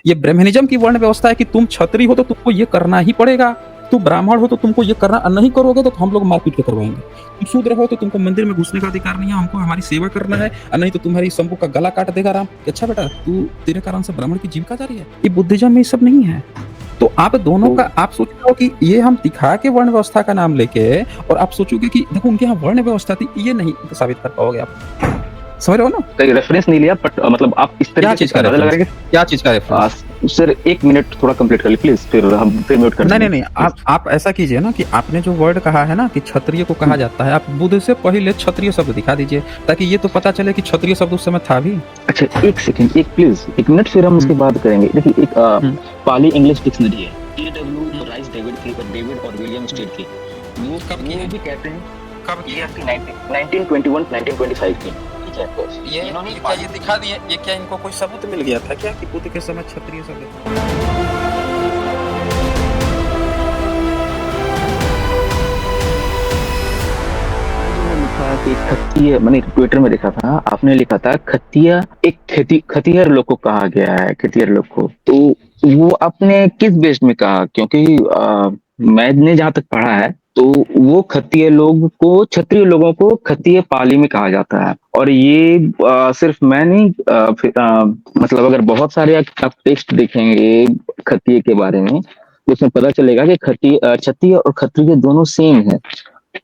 ये ब्राह्मणिज़्म की वर्ण व्यवस्था है कि तुम क्षत्रिय हो तो तुमको ये करना ही पड़ेगा, तुम ब्राह्मण हो तो तुमको ये करना, नहीं करोगे तो हम लोग मार-पीट के करवाएँगे। तुम शूद्र हो तो तुमको मंदिर में घुसने का अधिकार नहीं है, हमको हमारी सेवा करना है, नहीं तो तुम्हारी शंभू का गला काट देगा राम। कि अच्छा बेटा, तू तेरे कारण से ब्राह्मण की जीविका जा रही है। ये बुद्धिज़्म में ये सब नहीं है। तो आप दोनों का आप सोच रहे हो कि ये हम दिखा के वर्ण व्यवस्था का नाम लेके, और आप सोचोगे कि देखो उनके यहाँ वर्ण व्यवस्था थी, ये नहीं साबित कर पाओगे आप। समझ रहे हो ना? कहीं रेफरेंस नहीं लिया, बट मतलब आप इस क्या तरीके चीज़ से का अंदाजा लगा रेफ़रेंस? रहे हैं क्या चीज़ का रेफ़रेंस? कि सर 1 मिनट थोड़ा कंप्लीट कर लीजिए प्लीज़, फिर म्यूट कर नहीं, देंगे नहीं, नहीं, प्लीज़। आप ऐसा कीजिए ना कि आपने जो वर्ड कहा है ना कि क्षत्रिय को कहा हुँ, जाता है, आप बुध से पहले क्षत्रिय शब्द दिखा दीजिए, ताकि ये तो पता चले कि क्षत्रिय शब्द उस समय था भी। अच्छा 1 सेकंड, 1 प्लीज़ 1 मिनट, फिर हम हुँ, उसके बाद करेंगे। देखिए एक हुँ, पाली इंग्लिश डिक्शनरी है, टीडब्ल्यू हुँ, राइस डेविड और विलियम हुँ। स्टेड की। वो कब की वो है? भी कहते हैं, कब की ये है? आपकी 1921-1925 की, ठीक है? ये इन्होंने क्या पाली ये दिखा दिए, ये क्या इनको कोई सबूत मिल गया था क्या कि बुध के समय क्षत्रिय शब्द था? ने लिखा कि खत्तिय, मैंने ट्विटर में देखा था, आपने लिखा था खत्तिय एक खतिहर लोग को कहा गया है, खतिहर लोग को। तो वो आपने किस बेस में कहा? क्योंकि मैंने जहाँ तक पढ़ा है तो वो खत्तिय लोग को, क्षत्रिय लोगों को खत्तिय पाली में कहा जाता है। और ये सिर्फ मैं नहीं, मतलब अगर बहुत सारे आप टेक्स्ट देखेंगे खत्तिय के बारे में तो उसमें पता चलेगा कि क्षत्रिय और खत्रिय दोनों सेम है।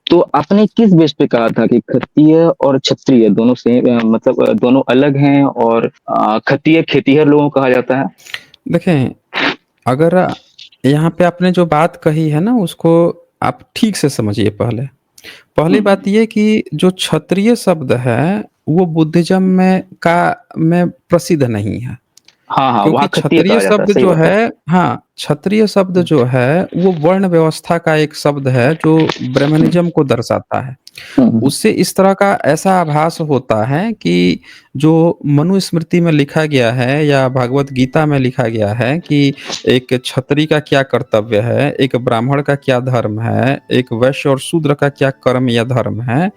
तो आपने किस बेस पे कहा था कि खत्तिय और क्षत्रिय दोनों सेम, मतलब दोनों अलग हैं, और खत्तिय खेतिहर लोगों को कहा जाता है? देखें, अगर यहाँ पे आपने जो बात कही है ना, उसको आप ठीक से समझिए पहले। पहली हुँ, बात ये कि जो क्षत्रिय शब्द है, वो बुद्धिज़्म में प्रसिद्ध नहीं है। हाँ, हाँ, क्योंकि वहाँ खत्तिय क्षत्रिय कहा जाता है, शब्द सही जो बात है। है, हाँ, क्षत्रिय शब्द हुँ, जो है वो वर्ण व्यवस्था का एक शब्द है जो हुँ, ब्राह्मणिज़्म को दर्शाता है। हुँ, हुँ, उससे इस तरह का ऐसा आभास होता है कि जो मनुस्मृति में लिखा गया है या भगवत गीता में लिखा गया है कि एक क्षत्रिय का क्या कर्तव्य है, एक ब्राह्मण का क्या धर्म है, एक वैश्य और शूद्र का क्या कर्म या धर्म है,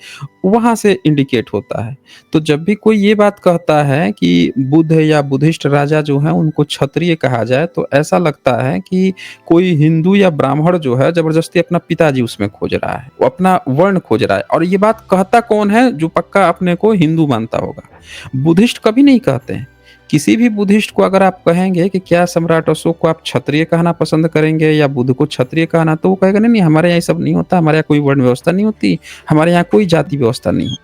वहाँ से इंडिकेट होता है। तो जब भी कोई ये बात कहता है कि बुद्ध या बुद्धिस्ट राजा जो हैं उनको क्षत्रिय कहा जाए, तो ऐसा लगता है कि कोई हिंदू या ब्राह्मण जो है ज़बरदस्ती अपना पिताजी उसमें खोज रहा है, वो अपना वर्ण खोज रहा है। और ये बात कहता कौन है? जो पक्का अपने को हिंदू मानता होगा। बुद्धिस्ट कभी नहीं कहते हैं। किसी भी बुद्धिस्ट को अगर आप कहेंगे कि क्या सम्राट अशोक को आप क्षत्रिय कहना पसंद करेंगे या बुद्ध को क्षत्रिय कहना, तो वो कहेगा नहीं, नहीं, हमारे यहाँ ये सब नहीं होता, हमारे यहाँ कोई वर्ण व्यवस्था नहीं होती, हमारे यहाँ कोई जाति व्यवस्था नहीं है।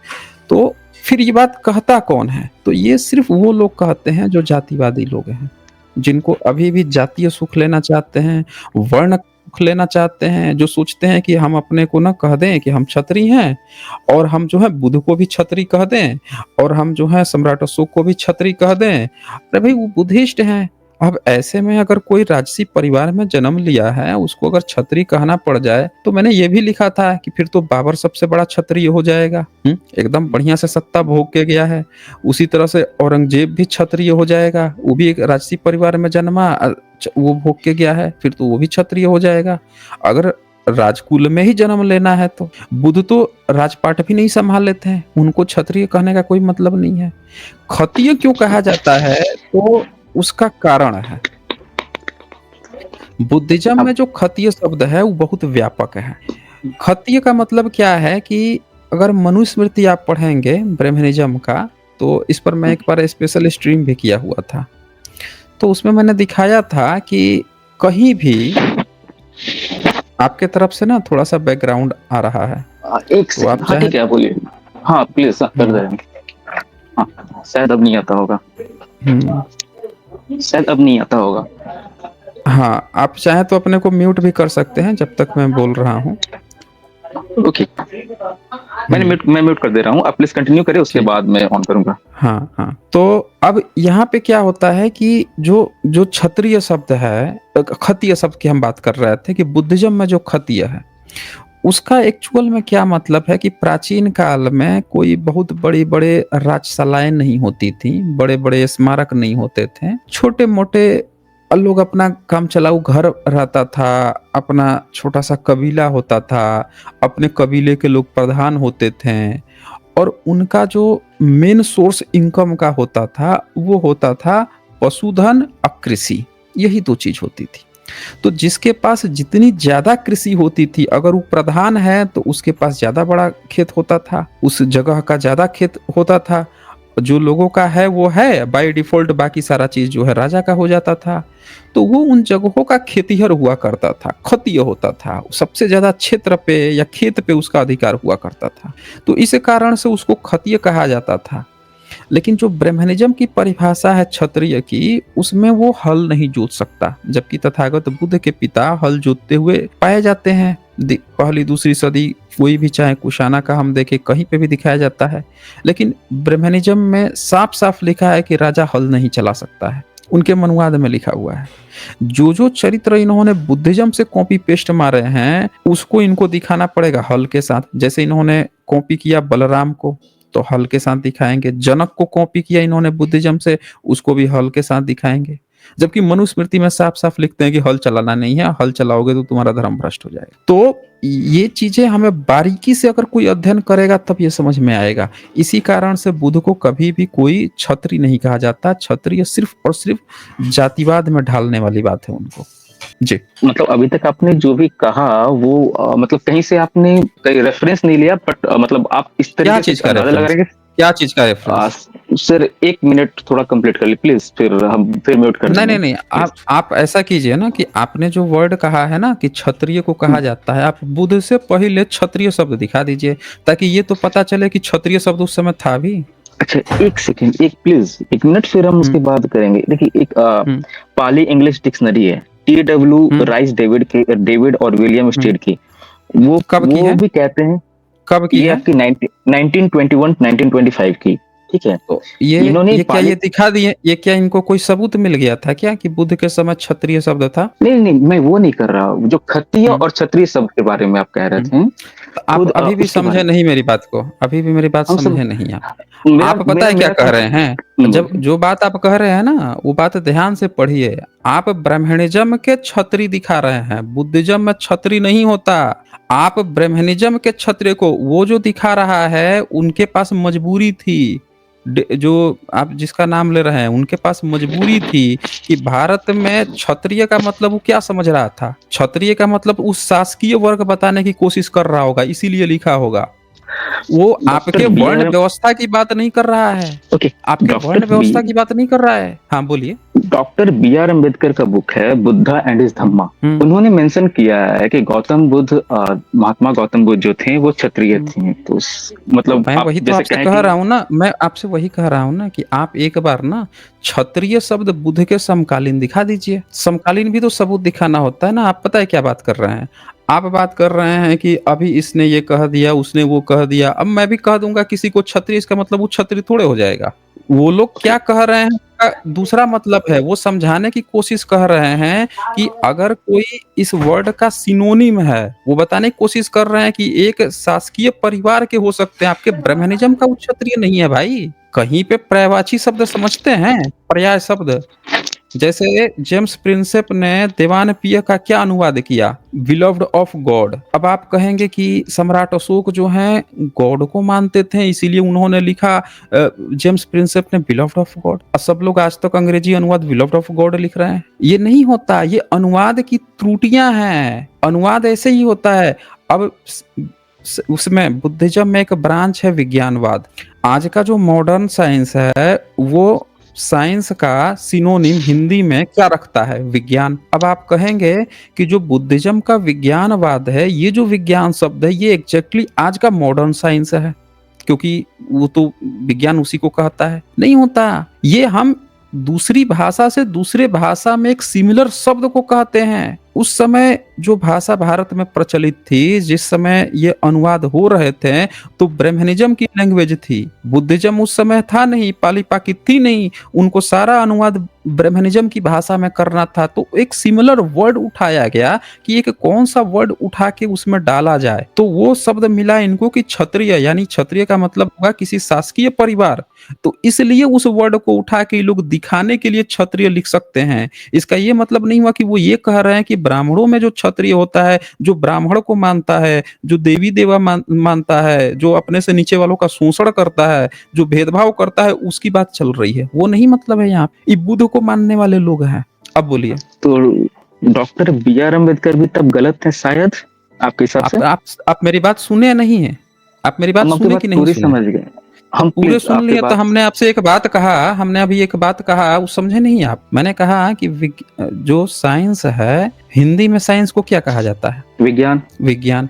तो फिर ये बात कहता कौन है? तो ये सिर्फ़ वो लोग कहते हैं जो जातिवादी लोग हैं। जिनको अभी भी जातीय सुख लेना चाहते हैं, वर्ण सुख लेना चाहते हैं, जो सोचते हैं कि हम अपने को ना कह दें कि हम क्षत्रिय हैं, और हम जो है बुद्ध को भी क्षत्रिय कह दें, और हम जो है सम्राट अशोक को भी क्षत्रिय कह दें। अरे भाई, वो बुद्धिस्ट हैं। अब ऐसे में अगर कोई राजसी परिवार में जन्म लिया है, उसको अगर क्षत्रिय कहना पड़ जाए, तो मैंने ये भी लिखा था कि फिर तो बाबर सबसे बड़ा क्षत्रिय हो जाएगा। एकदम बढ़िया से सत्ता भोग के गया है। उसी तरह से औरंगज़ेब भी क्षत्रिय हो जाएगा, वो भी एक राजसी परिवार में जन्मा, वो भोग के गया है, फिर तो वो भी क्षत्रिय हो जाएगा। अगर राजकुल में ही जन्म लेना है तो बुद्ध तो राजपाट भी नहीं सँभाल लेते हैं, उनको क्षत्रिय कहने का कोई मतलब नहीं है। खत्तिय क्यों कहा जाता है? तो उसका कारण है। बुद्धिज़्म अब में जो खत्तिय शब्द है वो बहुत व्यापक है। खत्तिय का मतलब क्या है कि अगर मनुस्मृति आप पढ़ेंगे ब्राह्मणिज़्म का, तो इस पर मैं एक बार स्पेशल स्ट्रीम भी किया हुआ था। तो उसमें मैंने दिखाया था कि कहीं भी आपके तरफ से ना थोड़ा-सा बैकग्राउंड आ रहा है, 1 तो सेकंड, आप हाँ, चाहें ठीक है, आप बोलिए। हाँ, प्लीज़ कर हुँ, दें। हाँ, शायद अब नहीं आता होगा, हुँ। शायद अब नहीं आता होगा। हाँ, आप चाहें तो अपने को म्यूट भी कर सकते हैं जब तक मैं बोल रहा हूँ। ओके, हुँ, मैं म्यूट कर दे रहा हूँ, आप प्लीज़ कंटिन्यू करें, उसके ठीक। बाद मैं ऑन करूँगा। हाँ, हाँ। तो अब यहाँ पे क्या होता है कि जो जो क्षत्रिय शब्द है, खत्तिय शब्द की हम बात कर रहे थे कि बुद्धिज़्म में जो खत्तिय है, उसका एक्चुअल में क्या मतलब है कि प्राचीन काल में कोई बहुत बड़े-बड़े राजशालाएँ नहीं होती थीं, बड़े-बड़े स्मारक नहीं होते थे। छोटे-मोटे लोग अपना काम चलाऊ घर रहता था, अपना छोटा-सा कबीला होता था, अपने कबीले के लोग प्रधान होते थे, और उनका जो मेन सोर्स इनकम का होता था, वो होता था पशुधन और कृषि, यही 2 चीज़ होती थी। तो जिसके पास जितनी ज़्यादा कृषि होती थी, अगर वो प्रधान है तो उसके पास ज़्यादा बड़ा खेत होता था, उस जगह का ज़्यादा खेत होता था। जो लोगों का है वो है, बाय डिफ़ॉल्ट बाकी सारा चीज़ जो है राजा का हो जाता था। तो वो उन जगहों का खेतिहर हुआ करता था, खतीय होता था। सबसे ज़्यादा क्षेत्र पे या खेत पे उसका अधिकार हुआ करता था। तो इस कारण से उसको खतीय कहा जाता था। लेकिन जो ब्रह्मनिज़्म की परिभाषा है क्षत्रिय की, उसमें वो हल नहीं जोत सकता, जबकि तथागत बुद्ध के पिता हल जोतते हुए पाए जाते हैं। पहली दूसरी सदी कोई भी चाहे कुशाना का हम देखें, कहीं पे भी दिखाया जाता है। लेकिन ब्रह्मनिज़्म में साफ साफ लिखा है कि राजा हल नहीं चला सकता है, उनके मनुवाद में लिखा हुआ है। जो जो चरित्र इन्होंने बुद्धिज्म से कॉपी पेस्ट मारे हैं, उसको इनको दिखाना पड़ेगा हल के साथ। जैसे इन्होंने कॉपी किया बलराम को, तो हल के साथ दिखाएंगे। जनक को कॉपी किया इन्होंने बुद्धिज्म से, उसको भी हल के साथ दिखाएंगे। जबकि मनुस्मृति में साफ साफ लिखते हैं कि हल चलाना नहीं है, हल चलाओगे तो तुम्हारा धर्म भ्रष्ट हो जाएगा। तो ये चीजें हमें बारीकी से अगर कोई अध्ययन करेगा तब ये समझ में आएगा। इसी कारण से बुद्ध को कभी भी कोई क्षत्रिय नहीं कहा जाता। क्षत्रिय सिर्फ और सिर्फ जातिवाद में ढालने वाली बात है उनको। जी। मतलब अभी तक आपने जो भी कहा वो मतलब कहीं से आपने कहीं रेफरेंस नहीं लिया, बट मतलब आप इस क्या तरीके से चीज का अंदाजा लगा रेफरेंस? रहे हैं कि क्या चीज का रेफरेंस? सर 1 मिनट थोड़ा कंप्लीट कर ली प्लीज, फिर म्यूट कर नहीं, देंगे नहीं, नहीं। प्लीज। आप ऐसा कीजिए ना कि आपने जो वर्ड कहा है ना कि क्षत्रिय को कहा जाता है, आप बुद्ध से पहले क्षत्रिय शब्द दिखा दीजिए, ताकि ये तो पता चले कि क्षत्रिय शब्द उस समय था भी। अच्छा, 1 सेकंड, एक प्लीज 1 मिनट, फिर हम हुँ, उसके बाद करेंगे। देखिए, एक हुँ, पाली इंग्लिश डिक्शनरी है, टी.डब्ल्यू. हुँ, राइस डेविड और विलियम हुँ। स्टेड की। वो कब की वो है? भी कहते हैं, कब की ये है? आपकी 1921 1925 की, ठीक है। तो ये इन्होंने ये क्या पाली, ये दिखा दिए? ये क्या इनको कोई सबूत मिल गया था क्या कि बुद्ध के समय क्षत्रिय शब्द था? नहीं नहीं, मैं वो नहीं कर रहा हूँ, जो खत्तीय हुँ, और क्षत्रिय शब्द के बारे में आप कह रहे हुँ। थे, तो आप खुद अभी भी उसके बारे समझे में नहीं मेरी बात को, अभी भी मेरी बात हम सब, समझे नहीं आप। मेरा आप पता मेरा है क्या मेरा कह रहे हैं? जब बोलिए। जो बात आप कह रहे हैं ना, वो बात ध्यान से पढ़िए। आप ब्राह्मणिज़्म के क्षत्रिय दिखा रहे हैं, बुद्धिज़्म में क्षत्रिय नहीं होता। आप ब्राह्मणिज़्म के क्षत्रिय को वो जो दिखा रहा है, उनके पास मजबूरी थी। जो आप जिसका नाम ले रहे हैं, उनके पास मजबूरी थी कि भारत में क्षत्रिय का मतलब वो क्या समझ रहा था? क्षत्रिय का मतलब उस शासकीय वर्ग बताने की कोशिश कर रहा होगा, इसीलिए लिखा होगा। वो डॉक्टर आपके बी वर्ण आर व्यवस्था की बात नहीं कर रहा है, ओके, आपके वर्ण डॉक्टर बी व्यवस्था की बात नहीं कर रहा है। हाँ, बोलिए। डॉक्टर बी आर अम्बेडकर का बुक है बुद्धा एंड हिज हुँ, धम्मा। हुँ, उन्होंने मेंशन किया है कि गौतम बुद्ध, महात्मा गौतम बुद्ध जो थे वो क्षत्रिय हुँ। थे। तो तो मतलब मैं आप वही तो जैसे आपसे कहें कह कि रहा हूँ ना, मैं आपसे वही कह रहा हूँ ना कि आप एक बार ना क्षत्रिय शब्द बुद्ध के समकालीन दिखा दीजिए। समकालीन भी तो सबूत दिखाना होता है ना। आप पता है क्या बात कर रहे हैं? आप बात कर रहे हैं कि अभी इसने ये कह दिया, उसने वो कह दिया। अब मैं भी कह दूँगा किसी को क्षत्रिय, इसका मतलब वो क्षत्रिय थोड़े हो जाएगा। वो लोग ओके, क्या कह रहे हैं उसका दूसरा मतलब है। वो समझाने की कोशिश कर रहे हैं कि अगर कोई इस वर्ड का सिनोनिम है, वो बताने की कोशिश कर रहे हैं कि एक शासकीय परिवार के हो सकते हैं। आपके ब्रह्मनिज़्म का वो क्षत्रिय नहीं है भाई। कहीं पे पर्यायवाची शब्द समझते हैं? पर्याय शब्द। जैसे जेम्स प्रिंसेप ने देवानप्रिय का क्या अनुवाद किया? Beloved of God. अब आप कहेंगे कि सम्राट अशोक जो हैं गॉड को मानते थे, इसीलिए उन्होंने लिखा जेम्स प्रिंसेप ने बिलव्ड ऑफ गॉड। और सब लोग आज तक अंग्रेजी अनुवाद बिलव्ड ऑफ गॉड लिख रहे हैं। ये नहीं होता, ये अनुवाद की त्रुटियां हैं। अनुवाद ऐसे ही होता है। अब उसमें बुद्धिज्म में एक ब्रांच है विज्ञानवाद। आज का जो मॉडर्न साइंस है वो साइंस का सिनोनिम हिंदी में क्या रखता है? विज्ञान। अब आप कहेंगे कि जो बुद्धिज्म का विज्ञानवाद है, ये जो विज्ञान शब्द है, ये एग्जैक्टली आज का मॉडर्न साइंस है, क्योंकि वो तो विज्ञान उसी को कहता है। नहीं होता। ये हम दूसरी भाषा से दूसरे भाषा में एक सिमिलर शब्द को कहते हैं। उस समय जो भाषा भारत में प्रचलित थी, जिस समय ये अनुवाद हो रहे थे, तो ब्रह्मनिज्म की लैंग्वेज थी। बुद्धिज्म उस समय था नहीं, पाली पाकी थी नहीं। उनको सारा अनुवाद ब्रह्मनिज्म की भाषा में करना था। तो एक सिमिलर वर्ड उठाया गया कि एक कौन सा वर्ड उठा के उसमें डाला जाए। तो वो शब्द मिला इनको कि क्षत्रिय, यानी क्षत्रिय का मतलब होगा किसी शासकीय परिवार। तो इसलिए उस वर्ड को उठा के ये लोग दिखाने के लिए क्षत्रिय लिख सकते हैं। इसका ये मतलब नहीं हुआ कि वो ये कह रहे हैं कि ब्राह्मणों में जो क्षत्रिय होता है, जो ब्राह्मण को मानता है, जो देवी-देवा मानता है, जो अपने से नीचे वालों का शोषण करता है, जो भेदभाव करता है, उसकी बात चल रही है। वो नहीं मतलब है यहाँ पे। ये बुद्ध को मानने वाले लोग हैं। अब बोलिए। तो डॉक्टर बी आर अम्बेडकर भी तब गलत है शायद, आपके हिसाब से? आप मेरी बात सुने या नहीं है? आप मेरी बात हम आपकी सुने बात कि नहीं पूरी सुने? समझ गए। तो हम पूरे प्लीज सुन आपकी लिए तो बात। हमने आपसे एक बात कहा, हमने अभी एक बात कहा, वो समझे नहीं आप। मैंने कहा कि जो साइंस है, हिंदी में साइंस को क्या कहा जाता है? विज्ञान। विज्ञान।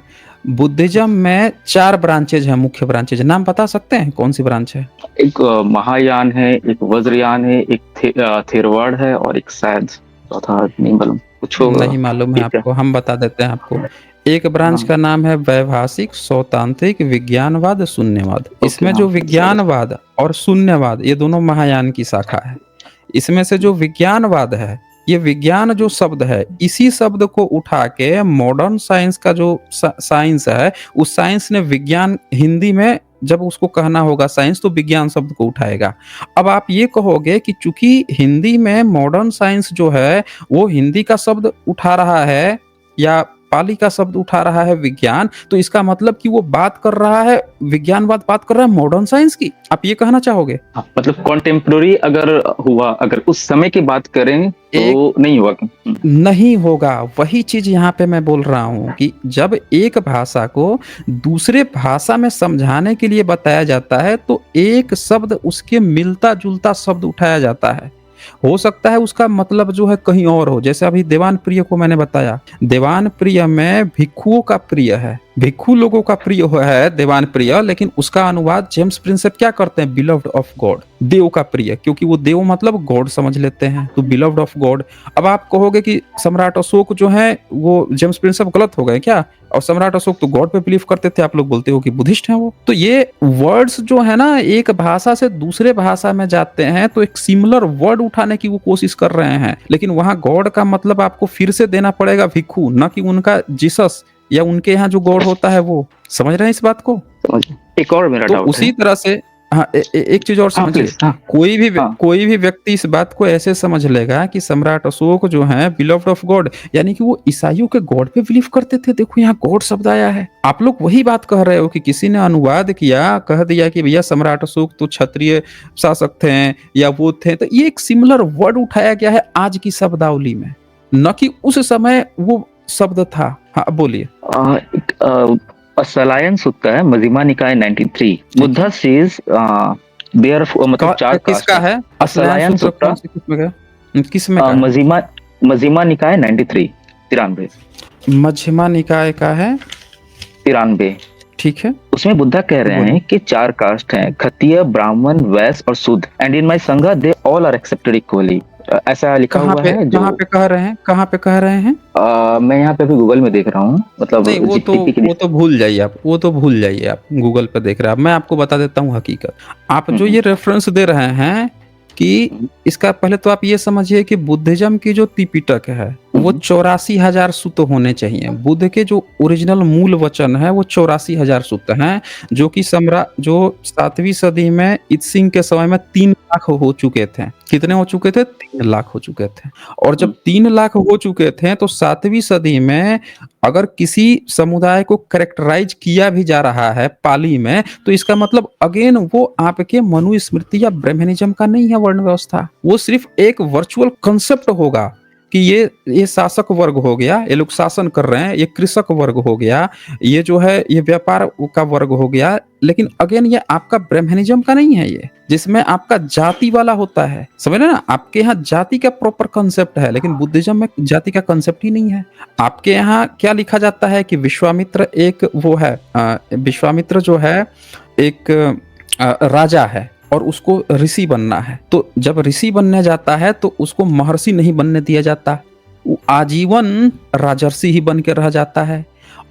बुद्धिज्म में 4 ब्रांचेज हैं, मुख्य ब्रांचेज। नाम बता सकते हैं कौन सी ब्रांच है? एक महायान है, एक वज्रयान है, एक थेरवाद है, और एक शायद चौथा नहीं मालूम, कुछ होगा। नहीं मालूम है ठीक है। आपको, हम बता देते हैं आपको। एक ब्रांच हाँ। का नाम है वैभाषिक, सौतांत्रिक, विज्ञानवाद, शून्यवाद। ओके, इसमें हाँ जो समझ। विज्ञानवाद और शून्यवाद, ये दोनों महायान की शाखा है। इसमें से जो विज्ञानवाद है, ये विज्ञान जो शब्द है, इसी शब्द को उठा के मॉडर्न साइंस का जो साइंस है, उस साइंस ने विज्ञान हिंदी में जब उसको कहना होगा साइंस, तो विज्ञान शब्द को उठाएगा। अब आप ये कहोगे कि चूंकि हिंदी में मॉडर्न साइंस जो है वो हिंदी का शब्द उठा रहा है या पाली का शब्द उठा रहा है विज्ञान, तो इसका मतलब कि वो बात कर रहा है, विज्ञानवाद बात कर रहा है मॉडर्न साइंस की। आप ये कहना चाहोगे? हाँ, मतलब कॉन्टेम्पोररी अगर हुआ, अगर उस समय की बात करें एक तो नहीं हुआ। नहीं होगा। वही चीज यहाँ पे मैं बोल रहा हूँ कि जब एक भाषा को दूसरे भाषा में समझाने के लिए बताया जाता है, तो एक शब्द उसके मिलता जुलता शब्द उठाया जाता है। हो सकता है उसका मतलब जो है कहीं और हो। जैसे अभी देवान प्रिय को मैंने बताया, देवान प्रिय में भिक्षुओं का प्रिय है, भिक्षु लोगों का प्रिय है देवान प्रिय, लेकिन उसका अनुवाद जेम्स प्रिंसेप क्या करते हैं? बिलव्ड ऑफ गॉड, देव का प्रिय, क्योंकि वो देव मतलब गॉड समझ लेते हैं, तो बिलव्ड ऑफ गॉड। अब आप कहोगे कि सम्राट अशोक जो है वो जेम्स प्रिंसेप गलत हो गए क्या? और सम्राट अशोक तो गॉड पे बिलीव करते थे, आप लोग बोलते हो कि बुद्धिस्ट हैं वो। तो ये वर्ड्स जो है ना, एक भाषा से दूसरे भाषा में जाते हैं तो एक सिमिलर वर्ड उठाने की वो कोशिश कर रहे हैं, लेकिन वहां गॉड का मतलब आपको फिर से देना पड़ेगा भिक्षु, न कि उनका जीसस या उनके यहाँ जो गॉड होता है वो। समझ रहे हैं इस बात को? समझ। एक और मेरा तो डाउट है। उसी तरह से हाँ, एक चीज और हाँ समझिए। प्लीज। हाँ। हाँ। कोई भी व्यक्ति इस बात को ऐसे समझ लेगा कि सम्राट अशोक जो है बिलव्ड ऑफ गॉड, यानी कि वो ईसाइयों के गॉड पे बिलीव करते थे। देखो यहाँ गॉड शब्द आया है। आप लोग वही बात कह रहे हो कि किसी ने अनुवाद किया, कह दिया कि भैया सम्राट अशोक तो क्षत्रिय शासक थे या वो थे, तो ये एक सिमिलर वर्ड उठाया गया है आज की शब्दावली में, न कि उस समय वो शब्द था। हाँ बोलिए। एक असलायन सूत्र है, मजिमा निकाय 93। बुद्धा सेज देयर, मतलब चार किसका कास्ट है असलायन सूत्र? सूत्र? कौन से किसमें का है? मजिमा, मजिमा निकाय 93, 93। मध्यमा निकाय का है, 93। ठीक है। उसमें बुद्धा कह रहे हैं कि 4 कास्ट हैं, क्षत्रिय, ब्राह्मण, वैश्य और शूद्र, and in my Sangha they all are accepted equally. ऐसा लिखा हुआ है। जो कहाँ पे कह रहे हैं? कहाँ पे कह रहे हैं? मैं यहाँ पे अभी गूगल में देख रहा हूँ, मतलब नहीं, जीपीटी के वो तो भूल जाइए आप, वो तो भूल जाइए आप, गूगल पे देख रहे हैं। मैं आपको बता देता हूँ हकीकत। आप जो ये रेफरेंस दे रहे हैं कि इसका पहले तो आप ये समझिए कि बुद्धिज्म की जो त्रिपिटक है वो 84,000 सूत्र होने चाहिए। बुद्ध के जो ओरिजिनल मूल वचन है वो 84,000 सूत्र हैं, जो कि जो 7वीं सदी में इत्सिंग के समय में 3 लाख हो चुके थे। कितने हो चुके थे? 3 लाख हो चुके थे। और जब 3 लाख हो चुके थे तो 7वीं सदी में अगर किसी समुदाय को कैरेक्टराइज किया भी जा रहा है पाली में, तो इसका मतलब अगेन वो आपके मनुस्मृति या ब्राह्मणिज्म का नहीं है वर्ण व्यवस्था। वो सिर्फ एक वर्चुअल कंसेप्ट होगा कि ये शासक वर्ग हो गया, ये लोग शासन कर रहे हैं, ये कृषक वर्ग हो गया, ये जो है ये व्यापार का वर्ग हो गया। लेकिन अगेन ये आपका ब्राह्मणिज्म का नहीं है, ये जिसमें आपका जाति वाला होता है। समझ रहे ना? आपके यहाँ जाति का प्रॉपर कंसेप्ट है, लेकिन बुद्धिज्म में जाति का कंसेप्ट ही नहीं है। आपके यहाँ क्या लिखा जाता है कि विश्वामित्र एक वो है, विश्वामित्र जो है एक राजा है और उसको ऋषि बनना है। तो जब ऋषि बनने जाता है तो उसको महर्षि नहीं बनने दिया जाता, वो आजीवन राजर्षि ही बन के रह जाता है।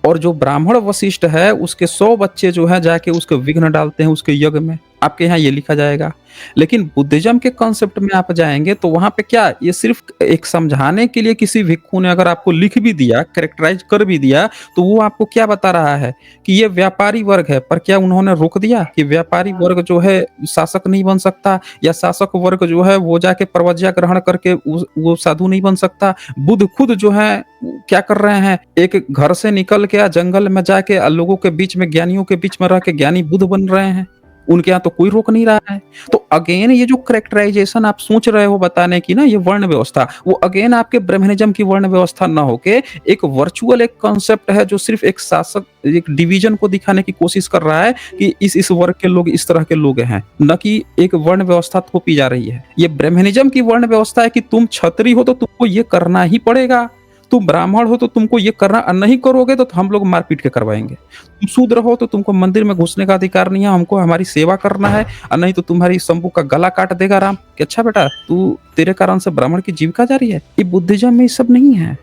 और जो ब्राह्मण वशिष्ठ है उसके 100 बच्चे जो हैं जाके उसको विघ्न डालते हैं उसके यज्ञ में। आपके यहाँ ये लिखा जाएगा। लेकिन बुद्धिज़्म के कॉन्सेप्ट में आप जाएँगे तो वहाँ पे क्या ये सिर्फ़ एक समझाने के लिए किसी भिक्षु ने अगर आपको लिख भी दिया, कैरेक्टराइज़ कर भी दिया, तो वो आपको क्या बता रहा है कि ये व्यापारी वर्ग है। पर क्या उन्होंने रोक दिया कि व्यापारी वर्ग जो है शासक नहीं बन सकता या शासक वर्ग जो है वो जाके प्रवज्ञा ग्रहण करके वो साधु नहीं बन सकता। बुद्ध खुद जो है क्या कर रहे हैं, एक घर से निकल के जंगल में जाके लोगों के बीच में, ज्ञानियों के बीच में रह के ज्ञानी बुद्ध बन रहे हैं। उनके यहाँ तो कोई रोक नहीं रहा है। तो अगेन ये जो कैरेक्टराइज़ेशन आप सोच रहे हो बताने की ना, ये वर्ण व्यवस्था, वो अगेन आपके ब्रह्मनिज़्म की वर्ण व्यवस्था ना होके एक वर्चुअल एक कॉन्सेप्ट है जो सिर्फ़ एक शासक, एक डिवीज़न को दिखाने की कोशिश कर रहा है कि इस वर्ग के लोग इस तरह के लोग हैं, ना कि एक वर्ण व्यवस्था थोपी जा रही है। ये ब्रह्मनिज़्म की वर्ण व्यवस्था है कि तुम क्षत्रिय हो तो तुमको ये करना ही पड़ेगा। तुम ब्राह्मण हो तो तुमको ये करना, नहीं करोगे तो हम लोग मार-पीट के करवाएँगे। तुम शूद्र हो तो तुमको मंदिर में घुसने का अधिकार नहीं है, हमको हमारी सेवा करना है, नहीं तो तुम्हारी शंभू का गला काट देगा राम कि अच्छा बेटा तू, तेरे कारण से ब्राह्मण की जीविका जा रही है। ये बुद्धिज़्म में ये सब नहीं है।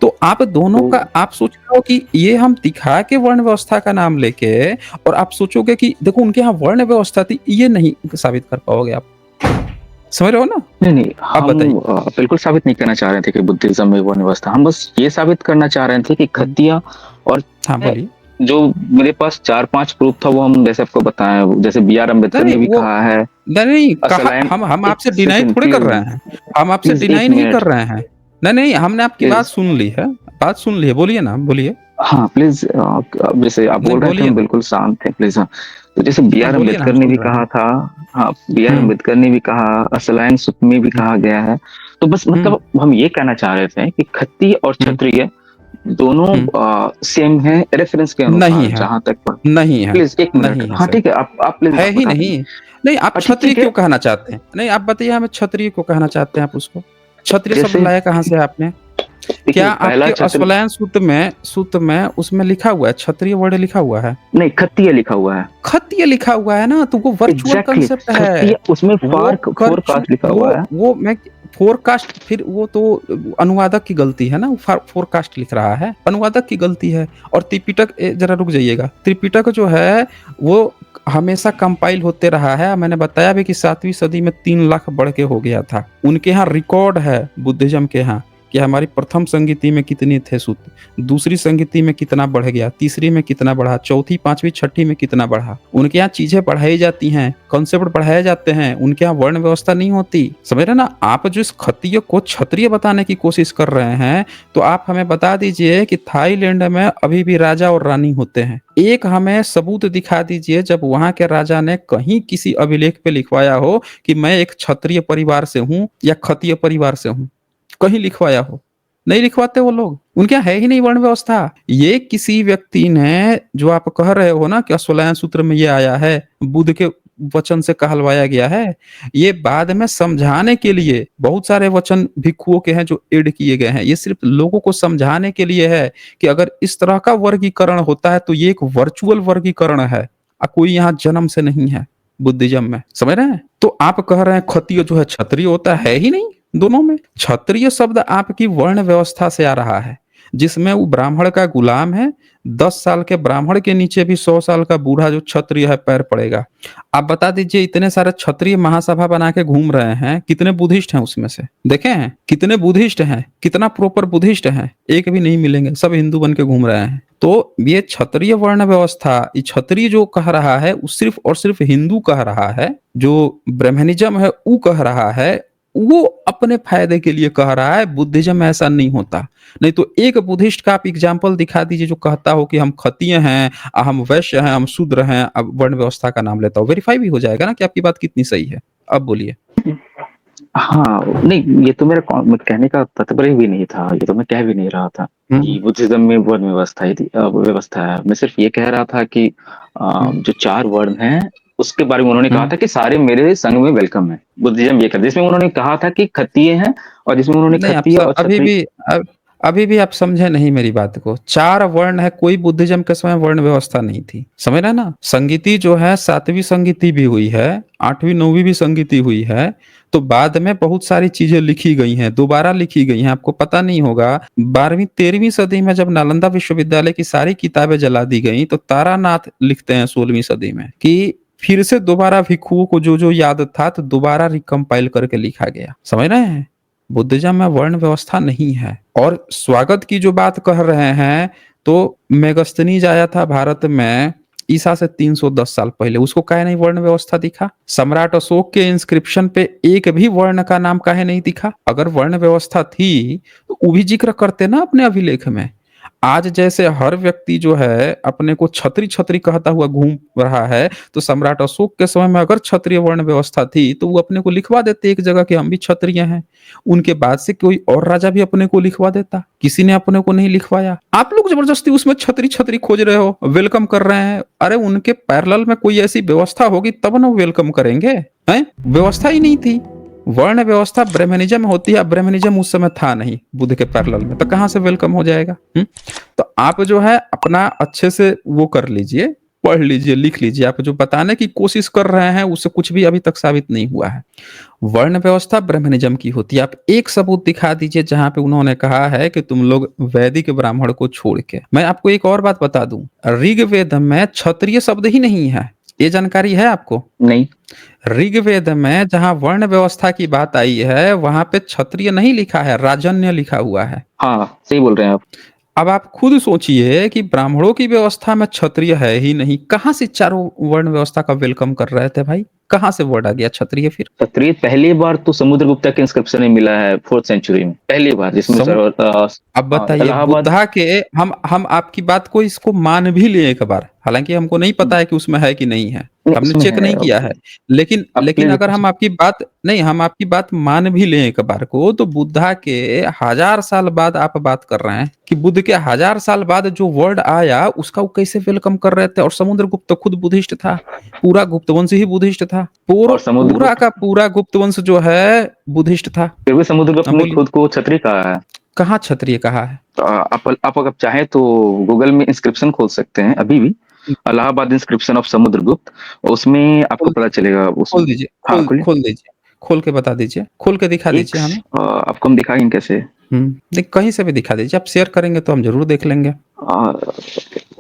तो आप दोनों तो का आप सोच रहे हो कि ये हम दिखा के वर्ण व्यवस्था का नाम लेके, और आप सोचोगे कि देखो उनके यहाँ वर्ण व्यवस्था थी, ये नहीं साबित कर पाओगे आप। समझ रहे हो ना? नहीं, नहीं, आप हम बताइए। बिल्कुल साबित नहीं करना चाह रहे थे कि बुद्धिज़्म में वर्ण व्यवस्था, हम बस ये साबित करना चाह रहे थे कि हुँ। खत्तिया और हाँ, बोलिए। जो मेरे पास 4-5 प्रूफ था वो हम जैसे आपको बताएँ, जैसे बी आर नहीं, अम्बेडकर नहीं ने भी वो कहा है, नहीं, नहीं कहा, असलाइन हम एक आपसे डिनाई सेकंड थोड़ी कर प्लीज़, रहे हैं। हम आपसे प्लीज़ 1 डिनाई नहीं कर मिनट, रहे हैं। नहीं, नहीं हमने आपकी बात प्लीज़। सुन ली है। बात सुन ली है। बोलिए ना, बोलिए। हाँ, प्लीज़ अब जैसे आप नहीं बोल रहे थे बोलिए हम ना। बिल्कुल शांत हैं, प्लीज़ हाँ। तो जैसे बी नहीं आर बोलिए ना, हम अम्बेडकर ने सुन भी रहे कहा हैं। था, हाँ, बी आर हुँ, अम्बेडकर ने भी कहा, असलाइन सुत में भी हुँ, कहा गया है। तो बस हुँ, मतलब हम ये कहना चाह रहे थे कि खत्ती और हुँ, क्षत्रिय दोनों हुँ। सेम हैं रेफ़रेंस के नहीं अनुसार है, जहाँ तक प नहीं है, प्लीज़ 1 मिनट, नहीं है हाँ, सर। ठीक है, आप प्लीज़ है ही बता दीजिए। नहीं। नहीं आप अच्छा क्षत्रिय ठीक क्यों है, कहना चाहते हैं? नहीं आप बताइए हमें, क्षत्रिय क्यों कहना चाहते हैं आप उसको? क्षत्रिय शब्द जैसे लाया कहाँ से आपने? क्या देखिए पहला आपके क्षत्रिय अश्वलायन सूत्र में उसमें लिखा हुआ है, क्षत्रिय वर्ड लिखा हुआ है? नहीं, खत्तिय लिखा हुआ है। खत्य लिखा हुआ है ना, तो वो वर्चुअल एग्ज़ैक्टली कांसेप्ट है। खत्तिय उसमें वो फ़ोर कर्चु कास्ट लिखा हुआ है। वो मैं फ़ोरकास्ट, फिर वो तो अनुवादक की गलती है ना, वो फ़ोरकास्ट लिख रहा है, अनुवादक की गलती है। और त्रिपिटक ज़रा रुक जाइएगा, त्रिपिटक जो है वो हमेशा कंपाइल होते रहा है। मैंने बताया भी कि 7वीं सदी में 3 लाख बढ़ के हो गया था। उनके यहाँ रिकॉर्ड है बुद्धिज़्म के यहाँ कि हमारी प्रथम संगीति में कितने थे सूत्र, दूसरी संगीति में कितना बढ़ गया, तीसरी में कितना बढ़ा, चौथी, 5वीं, छठी में कितना बढ़ा। उनके यहाँ चीज़ें पढ़ाई जाती हैं, कॉन्सेप्ट पढ़ाए जाते हैं, उनके यहाँ वर्ण व्यवस्था नहीं होती। समझ रहे हैं ना? आप जो इस खत्तिय को क्षत्रिय बताने की कोशिश कर रहे हैं, तो आप हमें बता दीजिए कि थाईलैंड में अभी भी राजा और रानी होते हैं। एक हमें सबूत दिखा दीजिए जब वहाँ के राजा ने कहीं किसी अभिलेख पे लिखवाया हो कि मैं एक क्षत्रिय परिवार से हूँ या खत्तिय परिवार से हूँ। कहीं लिखवाया हो? नहीं लिखवाते वो लोग, उनके यहाँ है ही नहीं वर्ण व्यवस्था। ये किसी व्यक्ति ने, जो आप कह रहे हो ना कि अश्वलायन सूत्र में ये आया है, बुद्ध के वचन से कहलवाया गया है, ये बाद में समझाने के लिए बहुत सारे वचन भिक्षुओं के हैं जो ऐड किए गए हैं। ये सिर्फ लोगों को समझाने के लिए है कि अगर इस तरह का वर्गीकरण होता है तो ये एक वर्चुअल वर्गीकरण है, कोई यहाँ जन्म से नहीं है बुद्धिज्म में। समझ रहे हैं? तो आप कह रहे हैं क्षत्रिय जो है क्षत्रिय होता है ही नहीं। दोनों में क्षत्रिय शब्द आपकी वर्ण व्यवस्था से आ रहा है, जिसमें वो ब्राह्मण का गुलाम है। 10 साल के ब्राह्मण के नीचे भी 100 साल का बूढ़ा जो क्षत्रिय है पैर पड़ेगा। आप बता दीजिए, इतने सारे क्षत्रिय महासभा बना के घूम रहे हैं, कितने बुद्धिस्ट हैं उसमें से? देखे हैं कितने बुद्धिस्ट हैं, कितना प्रॉपर बुद्धिस्ट हैं? एक भी नहीं मिलेंगे, सब हिंदू बन के घूम रहे हैं। तो ये क्षत्रिय वर्ण व्यवस्था, ये क्षत्रिय जो कह रहा है वो सिर्फ और सिर्फ हिंदू कह रहा है। जो ब्राह्मणिज्म है वो कह रहा है, वो अपने फायदे के लिए कह रहा है। बुद्धिज्म में ऐसा नहीं होता। नहीं तो एक बुद्धिस्ट का आप एग्जाम्पल दिखा दीजिए जो कहता हो कि हम खत्तीय हैं, हम वैश्य हैं, हम शूद्र हैं, अब वर्ण व्यवस्था का नाम लेता हो, वेरीफाई भी हो जाएगा ना कि आपकी बात कितनी सही है। अब बोलिए। हाँ, नहीं ये तो मेरा कहने का तात्पर्य भी नहीं था, ये तो मैं कह भी नहीं रहा था हम्म, कि बुद्धिज़्म में वर्ण व्यवस्था ही थी, व्यवस्था है। मैं सिर्फ ये कह रहा था कि हम्म। जो 4 वर्ण हैं, उसके बारे में उन्होंने कहा हम्म। था कि सारे मेरे संघ में वेलकम है। बुद्धिज़्म ये कहता है, जिसमें उन्होंने कहा था कि खत्तीय हैं और जिसमें उन्होंने नहीं आप खत्तीय सब और अभी क्षत्रिय भी, अब अभी भी आप समझे नहीं मेरी बात को। 4 वर्ण है, कोई बुद्धिज़्म के समय वर्ण व्यवस्था नहीं थी। समझ रहे हैं ना? संगीति जो है 7वीं संगीति भी हुई है, 8वीं 9वीं भी संगीति हुई है, तो बाद में बहुत सारी चीज़ें लिखी गई हैं, दोबारा लिखी गई हैं। आपको पता नहीं होगा 12वीं 13वीं सदी में जब नालंदा विश्वविद्यालय की सारी किताबें जला दी गईं, तो तारानाथ लिखते हैं 16वीं सदी में कि फिर से दोबारा भिक्षुओं को जो-जो याद था, तो दोबारा रिकम्पाइल करके लिखा गया। समझ रहे हैं? बुद्धिज़्म में वर्ण व्यवस्था नहीं है। और स्वागत की जो बात कह रहे हैं, तो मेगस्थनीज आया था भारत में ईसा से 310 साल पहले, उसको काहे नहीं वर्ण व्यवस्था दिखा? सम्राट अशोक के इंस्क्रिप्शन पे एक भी वर्ण का नाम काहे नहीं दिखा? अगर वर्ण व्यवस्था थी, तो वो भी जिक्र करते ना अपने अभिलेख में। आज जैसे हर व्यक्ति जो है अपने को छत्री-छत्री कहता हुआ घूम रहा है, तो सम्राट अशोक के समय में अगर क्षत्रिय वर्ण व्यवस्था थी, तो वो अपने को लिखवा देते एक जगह कि हम भी क्षत्रिय हैं। उनके बाद से कोई और राजा भी अपने को लिखवा देता, किसी ने अपने को नहीं लिखवाया। आप लोग जबरदस्ती उसमें छत्री-छत्री खोज रहे हो, वेलकम कर रहे हैं। अरे उनके पैरेलल में कोई ऐसी व्यवस्था होगी तब ना वो वेलकम करेंगे, हैं? व्यवस्था ही नहीं थी। वर्ण व्यवस्था ब्राह्मणिज्म में होती है, अब ब्राह्मणिज्म उस समय था नहीं बुद्ध के पैरेलल में, तो कहाँ से वेलकम हो जाएगा? तो आप जो है अपना अच्छे से वो कर लीजिए, पढ़ लीजिए, लिख लीजिए। आप जो बताने की कोशिश कर रहे हैं उससे कुछ भी अभी तक साबित नहीं हुआ है। वर्ण व्यवस्था ब्राह्मणिज्म की होती है। आप एक सबूत दिखा दीजिए जहाँ पे उन्होंने कहा है कि तुम लोग वैदिक ब्राह्मण को छोड़ के। मैं आपको एक और बात बता दूं, ऋग्वेद में क्षत्रिय शब्द ही नहीं है। ये जानकारी है आपको? नहीं। ऋग्वेद में जहाँ वर्ण व्यवस्था की बात आई है, वहां पे क्षत्रिय नहीं लिखा है, राजन्य लिखा हुआ है। हाँ, सही बोल रहे हैं आप। अब आप खुद सोचिए कि ब्राह्मणों की व्यवस्था में क्षत्रिय है ही नहीं, कहाँ से चारों वर्ण व्यवस्था का वेलकम कर रहे थे भाई? कहाँ से वर्ड आ गया क्षत्रिय फिर? क्षत्रिय पहली बार तो समुद्रगुप्त के इंस्क्रिप्शन में मिला है 4th सेंचुरी में, पहली बार जिसमें सम अब बताइए इलाहाबाद। बुद्धा के हम आपकी बात को इसको मान भी लें एक बार, हालांकि हमको नहीं पता है कि उसमें है कि नहीं है, नहीं, हमने उसमें चेक नहीं किया है, लेकिन आप लेकिन क्लियर अगर हम आपकी बात नहीं, हम आपकी बात मान भी लें एक बार को, तो बुद्धा के 1000 साल बाद आप बात कर रहे हैं कि बुद्ध के 1000 साल बाद जो वर्ड आया उसका वो कैसे वेलकम कर रहे थे? और समुद्रगुप्त तो खुद बुद्धिस्ट था, पूरा गुप्तवंश ही बुद्धिस्ट था, और पूरा समुद्रगुप्त का पूरा गुप्तवंश जो है बुद्धिस्ट था। फिर भी समुद्रगुप्त हाँ ने बोलिए, खुद को क्षत्रिय कहा है। कहाँ क्षत्रिय कहा है? तो आप अगर चाहें तो गूगल में इंस्क्रिप्शन खोल सकते हैं अभी भी, इलाहाबाद इंस्क्रिप्शन ऑफ समुद्रगुप्त, उसमें आपको खोल पता चलेगा खोल उसमें। दीजिए, हाँ, खोलिए। खोल दीजिए, खोल के बता दीजिए, खोल के दिखा एक दीजिए हमें। आपको हम दिखाएंगे कैसे। नहीं कहीं से भी दिखा दीजिए, आप शेयर करेंगे तो हम जरूर देख लेंगे।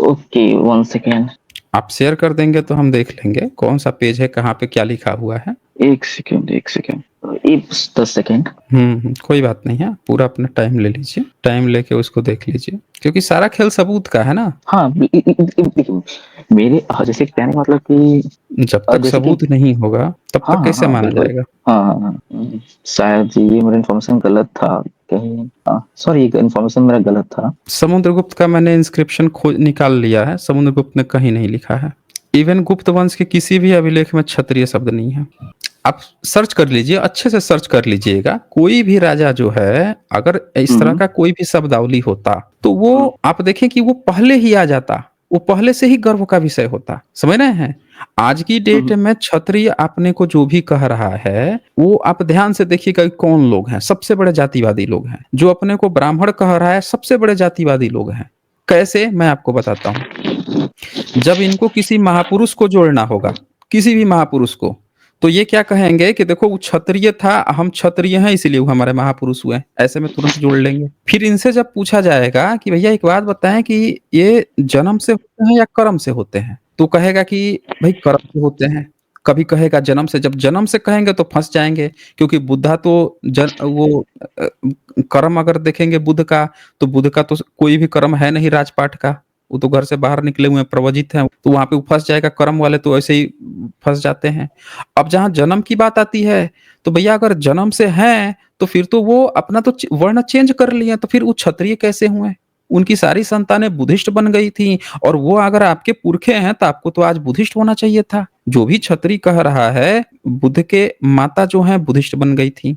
Okay, 1 second. आप शेयर कर देंगे तो हम देख लेंगे कौन सा पेज है, कहाँ पे क्या लिखा हुआ है। 1 सेकेंड, 1 सेकेंड, 10 सेकेंड। कोई बात नहीं है, पूरा अपना टाइम ले लीजिए, टाइम लेके उसको देख लीजिए, क्योंकि सारा खेल सबूत का है ना। हाँ, देखिए, मेरे जैसे कहने का मतलब कि जब तक जैसे कि सबूत नहीं होगा तब हाँ, तक हाँ, कैसे हाँ, माना बिल्कुल। जाएगा? हाँ, हाँ, हाँ। शायद ये मेरा इन्फॉर्मेशन गलत था कहीं। हाँ, सॉरी, इन्फॉर्मेशन मेरा गलत था। समुद्रगुप्त का मैंने इंस्क्रिप्शन खोज निकाल लिया है, समुद्रगुप्त ने कहीं नहीं लिखा है। इवन गुप्त वंश के किसी भी अभिलेख में क्षत्रिय शब्द नहीं है। आप सर्च कर लीजिए, अच्छे से सर्च कर लीजिएगा, कोई भी राजा जो है अगर इस तरह का कोई भी शब्दावली होता तो वो आप देखें कि वो पहले ही आ जाता, वो पहले से ही गर्व का विषय होता। समझ रहे हैं? आज की डेट में क्षत्रिय आपने को जो भी कह रहा है, वो आप ध्यान से देखिएगा कि कौन लोग हैं, सबसे बड़े जातिवादी लोग हैं। जो अपने को ब्राह्मण कह रहा है, सबसे बड़े जातिवादी लोग हैं। कैसे? मैं आपको बताता हूँ। जब इनको किसी महापुरुष को जोड़ना होगा, किसी भी महापुरुष को, तो ये क्या कहेंगे कि देखो वो क्षत्रिय था, हम क्षत्रिय हैं इसलिए वो हमारे महापुरुष हुए, ऐसे में तुरंत जोड़ लेंगे। फिर इनसे जब पूछा जाएगा कि भैया एक बात बताएं कि ये जन्म से होते हैं या कर्म से होते हैं, तो कहेगा कि भाई कर्म से होते हैं, कभी कहेगा जन्म से। जब जन्म से कहेंगे तो फंस जाएंगे, क्योंकि बुद्धा तो कर्म अगर देखेंगे बुद्ध का, तो बुद्ध का तो कोई भी कर्म है नहीं राजपाट का, वो तो घर से बाहर निकले हुए हैं, प्रवजित हैं, तो वहां पे वो फंस जाएगा। कर्म वाले तो ऐसे ही फंस जाते हैं। अब जहां जन्म की बात आती है, तो भैया अगर जन्म से हैं तो फिर तो वो अपना तो वर्ण चेंज कर लिए, तो फिर वो क्षत्रिय कैसे हुए? उनकी सारी संतानें बुद्धिस्ट बन गई थी, और वो अगर आपके पुरखे हैं तो आपको तो आज बुद्धिस्ट होना चाहिए था। जो भी क्षत्रिय कह रहा है, बुद्ध के माता जो है बुद्धिस्ट बन गई थी।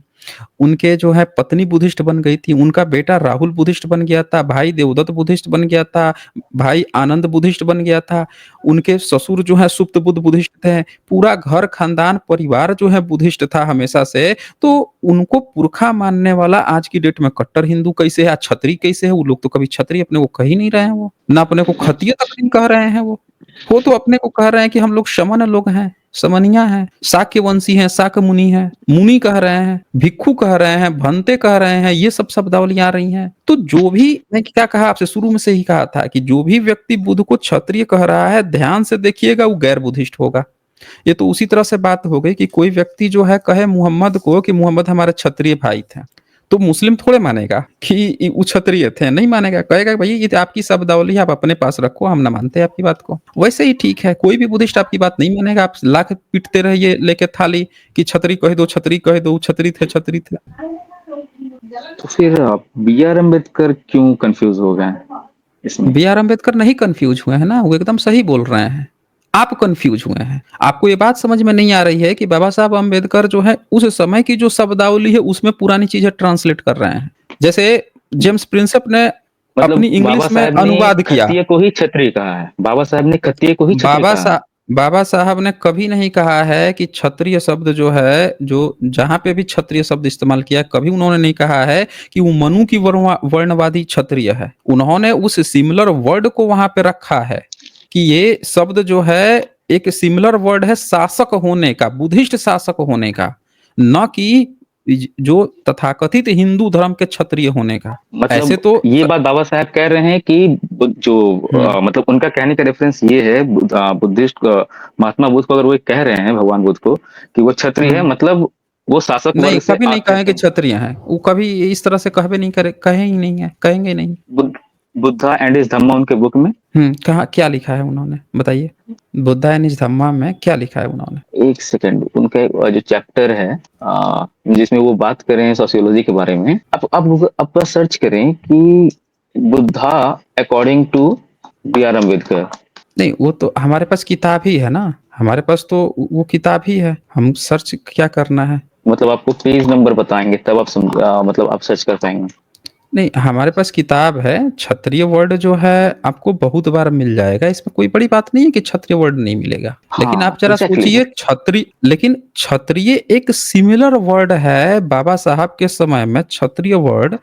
उनके जो है पत्नी बुद्धिस्ट बन गई थी, उनका बेटा राहुल बुद्धिस्ट बन गया था, भाई देवदत्त बुद्धिस्ट बन गया था, भाई आनंद बुद्धिस्ट बन गया था, उनके ससुर जो है सुप्तबुद्ध बुद्धिस्ट थे, पूरा घर खानदान परिवार जो है बुद्धिस्ट था हमेशा से। तो उनको पुरखा मानने वाला आज की डेट में कट्टर हिंदू कैसे है, क्षत्रिय कैसे है? वो लोग तो कभी क्षत्रिय अपने को कह ही नहीं रहे हैं वो, ना अपने को खतीय तक नहीं कह रहे हैं वो तो अपने को कह रहे हैं कि हम लोग शमन लोग हैं, समनिया हैं, शाक्य वंशी हैं, शाक्य मुनि हैं, मुनि कह रहे हैं, भिक्षु कह रहे हैं, भंते कह रहे हैं, ये सब शब्दावली आ रही हैं। तो जो भी मैं क्या कहा आपसे शुरू में से ही कहा था कि जो भी व्यक्ति बुद्ध को क्षत्रिय कह रहा है, ध्यान से देखिएगा वो गैर बुद्धिस्ट होगा। ये तो उसी तरह से बात हो गई कि कोई व्यक्ति जो है कहे मुहम्मद को कि मुहम्मद हमारे क्षत्रिय भाई थे, तो मुस्लिम थोड़े मानेगा कि वो क्षत्रिय थे, नहीं मानेगा, कहेगा भाई ये तो आपकी शब्दावली आप अपने पास रखो, हम ना मानते आपकी बात को। वैसे ही ठीक है, कोई भी बुद्धिस्ट आपकी बात नहीं मानेगा, आप लाख पीटते रहिए लेके थाली कि छतरी कह दो, छतरी कह दो, छतरी थे, छतरी थे। तो फिर बी आर अम्बेडकर क्यों कंफ्यूज हो गए इसमें? बी आर अम्बेडकर नहीं कंफ्यूज हुए हैं ना, वो एकदम सही बोल रहे हैं। आप कंफ्यूज हुए हैं, आपको ये बात समझ में नहीं आ रही है कि बाबा साहब अम्बेडकर जो है उस समय की जो शब्दावली है उसमें पुरानी चीजें ट्रांसलेट कर रहे हैं। जैसे जेम्स प्रिंसेप ने मतलब अपनी बाबा इंग्लिश में साहब ने अनुवाद किया। खत्तिय को ही क्षत्रिय कहा है, बाबा साहब ने खत्तिय को ही क्षत्रिय बाबा कहा है। सा बाबा साहब ने कभी नहीं कहा है कि क्षत्रिय शब्द जो है, जो जहां पे भी क्षत्रिय शब्द इस्तेमाल किया है, कभी उन्होंने नहीं कहा है कि वो मनु की वर्णवादी क्षत्रिय है। उन्होंने उस सिमिलर वर्ड को वहां पे रखा है कि ये शब्द जो है एक सिमिलर वर्ड है शासक होने का, बुद्धिस्ट शासक होने का, न कि जो तथाकथित हिंदू धर्म के क्षत्रिय होने का। ऐसे मतलब तो ये बात बाबा साहब कह रहे हैं कि जो हम्म, मतलब उनका कहने का रेफरेंस ये है, बुद्धिस्ट महात्मा बुद्ध को अगर वो कह रहे हैं, भगवान बुद्ध को, कि वो क्षत्रिय है, हम्म। मतलब वो शासक नहीं, वर्ग से कभी नहीं आते कहेंगे थे। क्षत्रिय हैं, वो कभी इस तरह से कहबे नहीं करे, कहे ही नहीं है, कहेंगे नहीं। बुद्धा एंड इज धम्मा उनके बुक में। कहा क्या लिखा है उन्होंने, बताइए। बुद्धा एंड हिज धम्मा में क्या लिखा है उन्होंने? एक सेकंड, उनका जो चैप्टर है जिसमें वो बात कर रहे हैं सोशियोलॉजी के बारे में, आप सर्च करें कि Buddha according to B R Ambedkar. नहीं, वो तो हमारे पास किताब ही है ना, हमारे पास तो वो किताब ही है, हम सर्च क्या करना है? मतलब आपको पेज नंबर बताएंगे तब आप मतलब आप सर्च कर पाएंगे। नहीं, हमारे पास किताब है। क्षत्रिय वर्ड जो है आपको बहुत बार मिल जाएगा, इसमें कोई बड़ी बात नहीं है कि क्षत्रिय वर्ड नहीं मिलेगा। लेकिन आप हाँ जरा एग्जैक्टली। सोचिए, क्षत्रिय एक सिमिलर वर्ड है। बाबा साहब के समय में क्षत्रिय वर्ड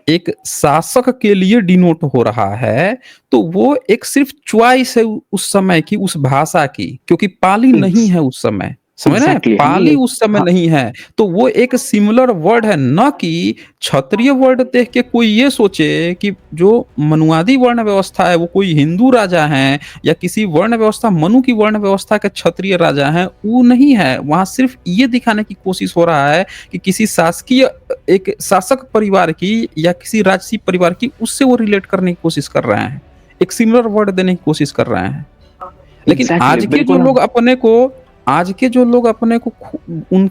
एक शासक के लिए डिनोट हो रहा है, तो वो एक सिर्फ चॉइस है उस समय की, उस भाषा की, क्योंकि पाली नहीं है उस समय, समझ रहे हैं, एग्जैक्टली हम पाली ये। उस समय हाँ नहीं है, तो वो एक सिमिलर वर्ड है, न कि क्षत्रिय वर्ड देख के कोई ये सोचे कि जो मनुवादी वर्ण व्यवस्था है वो कोई हिंदू राजा हैं या किसी वर्ण व्यवस्था, मनु की वर्ण व्यवस्था के क्षत्रिय राजा हैं, वो नहीं है। वहां सिर्फ ये दिखाने की कोशिश हो रहा है कि किसी शासकीय, एक शासक परिवार की या किसी राजसी परिवार की, उससे वो रिलेट करने की कोशिश कर रहे हैं, एक सिमिलर वर्ड देने की कोशिश कर रहे हैं। लेकिन एग्जैक्टली बिल्कुल हम। आज के जो लोग अपने को उन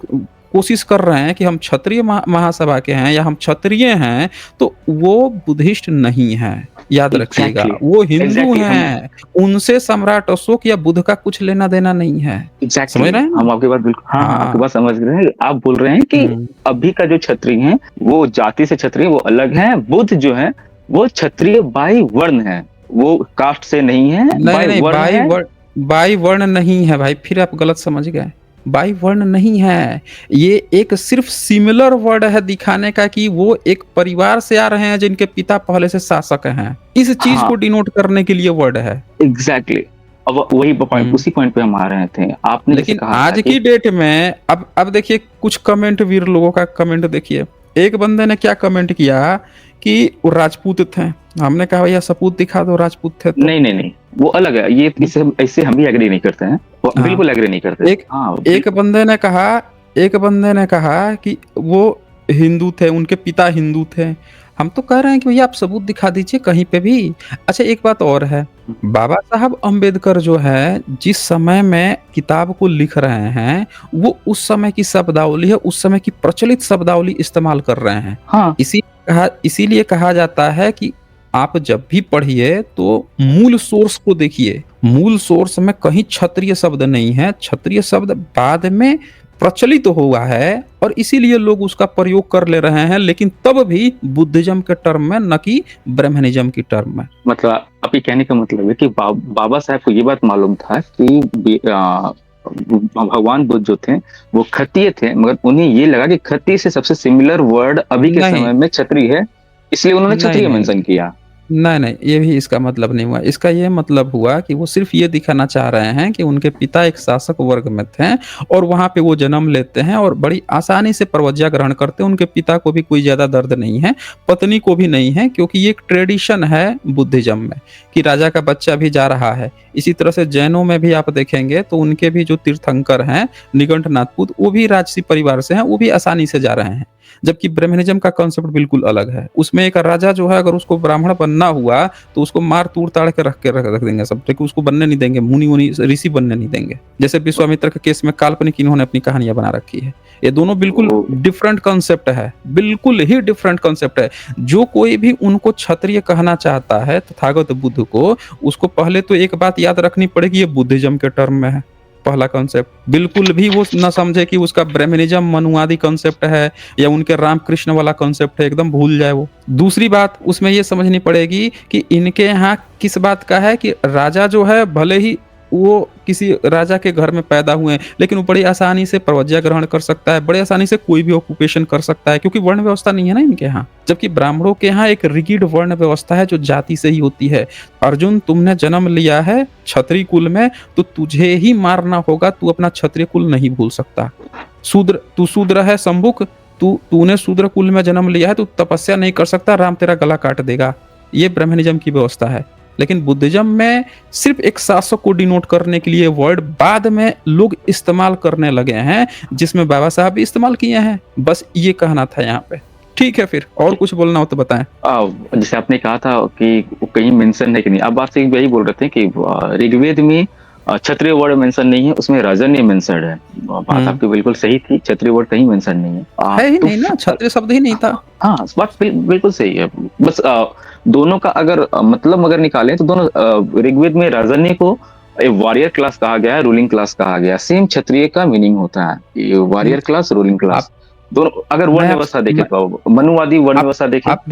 कोशिश कर रहे हैं कि हम क्षत्रिय महासभा के हैं या हम क्षत्रिय हैं, तो वो बुद्धिस्ट नहीं है, याद रखिएगा, एग्जैक्टली वो हिंदू एग्जैक्टली हम। हैं। उनसे सम्राट अशोक या बुद्ध का कुछ लेना देना नहीं है। समझ एग्जैक्टली रहे हैं ना? हम आपकी बात बिल्कुल, हाँ हाँ आपकी हाँ। बात समझ रहे हैं। आप बोल रहे हैं कि हम्म। अभी का जो क्षत्रिय है वो जाति से क्षत्रिय वो अलग है, बुद्ध जो है वो क्षत्रिय बाई वर्ण है, वो कास्ट से नहीं है, नहीं बाई नहीं, वर्ण है। बाई वर्ण नहीं है भाई, फिर आप गलत समझ गए। बाई वर्ण नहीं है, ये एक सिर्फ सिमिलर वर्ड है दिखाने का कि वो एक परिवार से आ रहे हैं जिनके पिता पहले से शासक हैं, इस चीज हाँ को डिनोट करने के लिए वर्ड है। एग्जैक्टली। अब वही पॉइंट, उसी पॉइंट पे हम आ रहे थे। आपने जैसे लेकिन कहा था आज कि की डेट में अब देखिए कुछ कमेंट वीर लोगों का कमेंट देखिए। एक बंदे ने क्या कमेंट किया कि वो राजपूत थे, हमने कहा भैया सपूत दिखा दो राजपूत थे तो। नहीं नहीं नहीं, वो अलग है, ये इससे हम भी एग्री नहीं करते हैं, वो हाँ, बिल्कुल एग्री नहीं करते। एक हाँ एक बंदे ने कहा एक बंदे ने कहा कि वो हिंदू थे, उनके पिता हिंदू थे। हम तो कह रहे हैं कि भैया आप सबूत दिखा दीजिए कहीं पे भी। अच्छा, एक बात और है, बाबा साहब अंबेडकर जो है जिस समय में किताब को लिख रहे हैं, वो उस समय की शब्दावली है, उस समय की प्रचलित शब्दावली इस्तेमाल कर रहे हैं। हाँ इसीलिए कहा जाता है कि आप जब भी पढ़िए तो मूल सोर्स को देखिए। मूल सोर्स में कहीं क्षत्रिय शब्द नहीं है, क्षत्रिय शब्द बाद में प्रचलित हुआ है और इसीलिए लोग उसका प्रयोग कर ले रहे हैं, लेकिन तब भी बुद्धिज्म के टर्म में, न कि ब्रह्मनिज्म की टर्म में। मतलब आपके कहने का मतलब है कि बाबा साहब को ये बात मालूम था कि भगवान बुद्ध जो थे वो क्षत्रिय थे, मगर उन्हें ये लगा कि क्षत्रिय से सबसे सिमिलर वर्ड अभी के नहीं, समय में क्षत्रिय है, इसलिए उन्होंने नहीं, क्षत्रिय नहीं, मेंशन किया। नहीं, नहीं, ये भी इसका मतलब नहीं हुआ। इसका ये मतलब हुआ कि वो सिर्फ़ ये दिखाना चाह रहे हैं कि उनके पिता एक शासक वर्ग में थे और वहाँ पे वो जन्म लेते हैं और बड़ी आसानी से प्रव्रज्ञा ग्रहण करते हैं। उनके पिता को भी कोई ज़्यादा दर्द नहीं है, पत्नी को भी नहीं है, क्योंकि ये एक ट्रेडिशन है बुद्धिज़्म में कि राजा का बच्चा भी जा रहा है। इसी तरह से जैनों में भी आप देखेंगे तो उनके भी जो तीर्थंकर हैं, निगंठनाथपुत, वो भी राजसी परिवार से हैं, वो भी आसानी से जा रहे हैं। जबकि ब्रह्मनिज्म का कॉन्सेप्ट बिल्कुल अलग है। उसमें एक राजा जो है, अगर उसको ब्राह्मण बनना हुआ तो उसको मार तूड़ ताड़ के रख देंगे सब, लेकिन उसको बनने नहीं देंगे, मुनि मुनि ऋषि बनने नहीं देंगे। जैसे विश्वामित्र के केस में काल्पनिक इन्होंने अपनी कहानियां बना रखी है। ये दोनों बिल्कुल डिफरेंट कॉन्सेप्ट है, बिल्कुल ही डिफरेंट कॉन्सेप्ट है। जो कोई भी उनको क्षत्रिय कहना चाहता है तथागत बुद्ध को, उसको पहले तो एक बात याद रखनी पड़ेगी, ये बुद्धिज्म के टर्म में है। पहला कॉन्सेप्ट बिल्कुल भी वो न समझे कि उसका ब्रह्मनिज्म मनुवादी कॉन्सेप्ट है या उनके रामकृष्ण वाला कॉन्सेप्ट है, एकदम भूल जाए वो। दूसरी बात उसमें ये समझनी पड़ेगी कि इनके यहाँ किस बात का है कि राजा जो है, भले ही वो किसी राजा के घर में पैदा हुए हैं, लेकिन वो बड़ी आसानी से प्रव्रज्ञा ग्रहण कर सकता है, बड़ी आसानी से कोई भी ऑक्यूपेशन कर सकता है, क्योंकि वर्ण व्यवस्था नहीं है ना इनके यहाँ। जबकि ब्राह्मणों के यहाँ एक रिगिड वर्ण व्यवस्था है जो जाति से ही होती है। अर्जुन, तुमने जन्म लिया है क्षत्रिय कुल में, तो तुझे ही मारना होगा, तू अपना क्षत्रिय कुल नहीं भूल सकता। तू शूद्र है शंभुक, तूने शूद्र कुल में जन्म लिया है, तू तपस्या नहीं कर सकता, राम तेरा गला काट देगा। ये ब्रह्मनिज्म की व्यवस्था है। लेकिन बुद्धिज्म में सिर्फ एक शासक को डिनोट करने के लिए वर्ड बाद में लोग इस्तेमाल करने लगे हैं, जिसमें बाबा साहब भी इस्तेमाल किए हैं। बस ये कहना था यहाँ पे। ठीक है, फिर और कुछ बोलना हो तो बताएं। जैसे आपने कहा था कि कहीं मेंशन है कि नहीं, अब आपसे यही बोल रहे थे कि ऋग्वेद में क्षत्रिय वर्ड मेंशन नहीं है, उसमें राजन्य मेंशन है। बात आपकी बिल्कुल सही थी, क्षत्रिय वर्ड कहीं मेंशन नहीं है ही नहीं ना, क्षत्रिय शब्द ही नहीं था। हाँ, बात बिल्कुल सही है। बस दोनों का अगर मतलब अगर निकालें तो दोनों ऋग्वेद में राजन्य को एक वॉरियर क्लास कहा गया है, रूलिंग क्लास कहा गया है। सेम क्षत्रिय का मीनिंग होता है, ये वॉरियर क्लास, रूलिंग क्लास दोनों। अगर वर्ण व्यवस्था देखें तो मनुवादी वर्ण व्यवस्था देखें, आप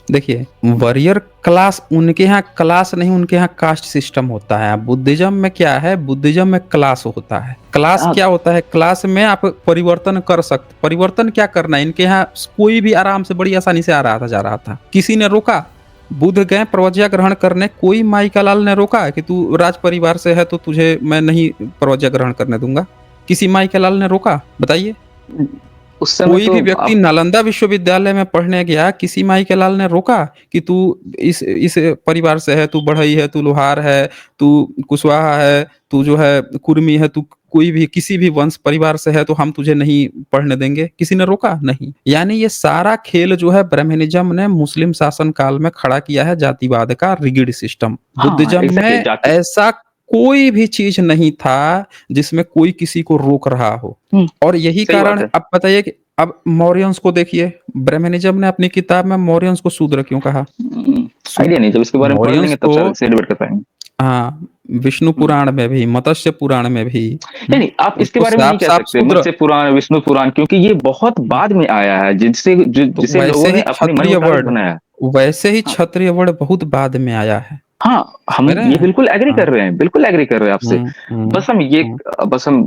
देखिए वॉरियर क्लास उनके यहाँ क्लास नहीं, उनके यहाँ कास्ट सिस्टम होता है। बुद्धिज्म में क्या है, बुद्धिज्म में क्लास होता है। क्लास क्या होता है, क्लास में आप परिवर्तन कर सकते। परिवर्तन क्या करना है, इनके यहाँ कोई भी आराम से बड़ी आसानी से आ रहा था, जा रहा था, किसी ने रोका? बुद्ध गए प्रव्रज्ञा ग्रहण करने, कोई माई का लाल ने रोका कि तू राज परिवार से है तो तुझे मैं नहीं प्रव्रज्ञा ग्रहण करने दूंगा? किसी माई के लाल ने रोका? बताइए। उस समय कोई भी व्यक्ति नालंदा विश्वविद्यालय में पढ़ने गया, किसी माई के लाल ने रोका कि तू इस परिवार से है, तू बढ़ई है, तू लोहार है, तू कुशवाहा है, तू जो है कुर्मी है, तू कोई भी किसी भी वंश परिवार से है तो हम तुझे नहीं पढ़ने देंगे? किसी ने रोका? नहीं। यानी ये सारा खेल जो है ब्रह्मनिज्म ने मुस्लिम शासन काल में खड़ा किया है, जातिवाद का रिगिड सिस्टम। बुद्धिज्म में ऐसा कोई भी चीज नहीं था जिसमें कोई किसी को रोक रहा हो। और यही कारण, अब बताइए कि अब मौर्यंस को देखिए, ब्रह्मनिज्म ने अपनी किताब में मौर्यंस को शूद्र क्यों कहा? आइडिया नहीं, जब इसके बारे में पढ़ लेंगे तब शायद डिबेट कर पाएंगे। हाँ, विष्णु पुराण में भी, मत्स्य पुराण में भी। नहीं, आप इसके बारे में नहीं कह सकते मत्स्य पुराण, विष्णु पुराण, क्योंकि ये बहुत बाद में आया है, जिसे लोगों ने अपने मन मुताबिक बनाया। वैसे ही क्षत्रिय वर्ड बहुत बाद में आया है। हाँ, हम ये बिल्कुल एग्री कर रहे हैं, बिल्कुल एग्री कर रहे हैं आपसे। बस हम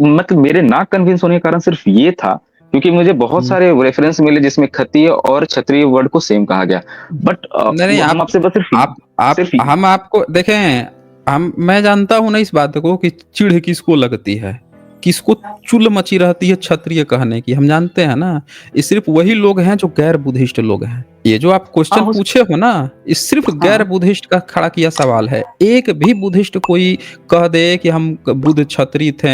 मतलब मेरे ना कन्विंस होने के कारण सिर्फ ये था, क्योंकि मुझे बहुत सारे रेफरेंस मिले जिसमें क्षत्रिय और क्षत्रिय वर्ड को सेम कहा गया। बट नहीं, हम आपसे बस सिर्फ हम आपको देखें, मैं जानता हूं ना इस बात को कि चिढ़ किसको लगती है, किसको चुल मची रहती है क्षत्रिय कहने की, हम जानते हैं ना। ये सिर्फ वही लोग हैं जो गैर बुद्धिस्ट लोग हैं। ये जो आप क्वेश्चन पूछे हो ना, ये सिर्फ गैर बुद्धिस्ट का खड़ा किया सवाल है। एक भी बुद्धिस्ट कोई कह दे कि हम बुद्ध क्षत्रिय थे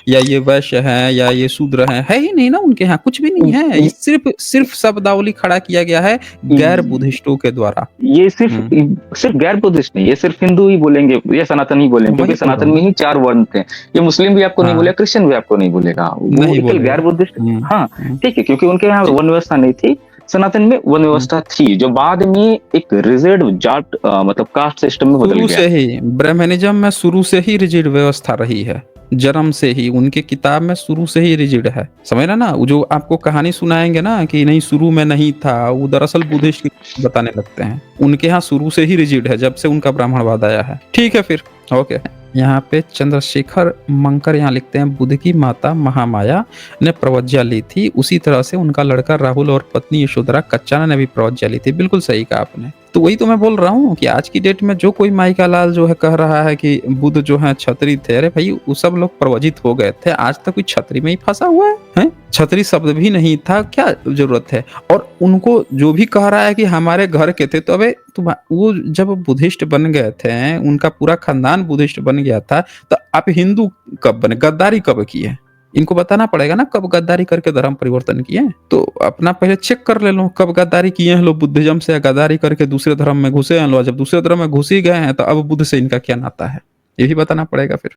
या ये वैश्य हैं या ये शूद्र हैं, है ही नहीं ना उनके यहाँ, कुछ भी नहीं है। ये सिर्फ शब्दावली खड़ा किया गया है गैर बुद्धिस्टों के द्वारा। ये सिर्फ गैर बुद्धिस्ट नहीं, ये सिर्फ हिंदू ही बोलेंगे या सनातन ही बोलेंगे, क्योंकि सनातन में ही 4 वर्ण थे। ये मुस्लिम भी आपको नहीं बोलेगा, क्रिश्चियन भी आपको नहीं बोलेगा, वो गैर बुद्धिस्ट। हाँ ठीक है, क्योंकि उनके यहाँ वर्ण व्यवस्था नहीं थी। सनातन में वर्ण व्यवस्था थी, जो बाद में एक रिजिड जाट मतलब कास्ट सिस्टम में बदल गया। शुरू से ही ब्रह्मनिज्म में शुरू से ही रिजिड व्यवस्था रही है। जन्म से ही उनके किताब में शुरू से ही रिजिड है, समझ रहे ना? वो जो आपको कहानी सुनाएंगे ना कि नहीं शुरू में नहीं था, वो दरअसल बुद्धिस्ट की बताने लगते हैं। उनके यहाँ शुरू से ही रिजिड है, जब से उनका ब्राह्मणवाद आया है। ठीक है फिर, ओके। यहाँ पे चंद्रशेखर मंकर यहाँ लिखते हैं, बुद्ध की माता महामाया ने प्रवज्ञा ली थी, उसी तरह से उनका लड़का राहुल और पत्नी यशोधरा कच्चाना ने भी प्रवज्ञा ली थी। बिल्कुल सही कहा आपने। तो वही तो मैं बोल रहा हूँ कि आज की डेट में जो कोई माइका लाल जो है कह रहा है कि बुद्ध जो है छत्री थे, अरे भाई वो सब लोग प्रवचित हो गए थे, आज तक कोई छत्री में ही फंसा हुआ है, हैं? छत्री शब्द भी नहीं था, क्या जरूरत है? और उनको जो भी कह रहा है कि हमारे घर के थे, तो अबे तुम वो जब बुद्धिस्ट बन गए थे, उनका पूरा खानदान बुद्धिस्ट बन गया था, तो आप हिंदू कब बने? गद्दारी कब किए? इनको बताना पड़ेगा ना कब गद्दारी करके धर्म परिवर्तन किए। तो अपना पहले चेक कर ले लो कब गद्दारी किए हैं लोग बुद्धिज्म से, या गद्दारी करके दूसरे धर्म में घुसे हैं लोग। जब दूसरे धर्म में घुस ही गए हैं तो अब बुद्ध से इनका क्या नाता है, ये भी बताना पड़ेगा फिर।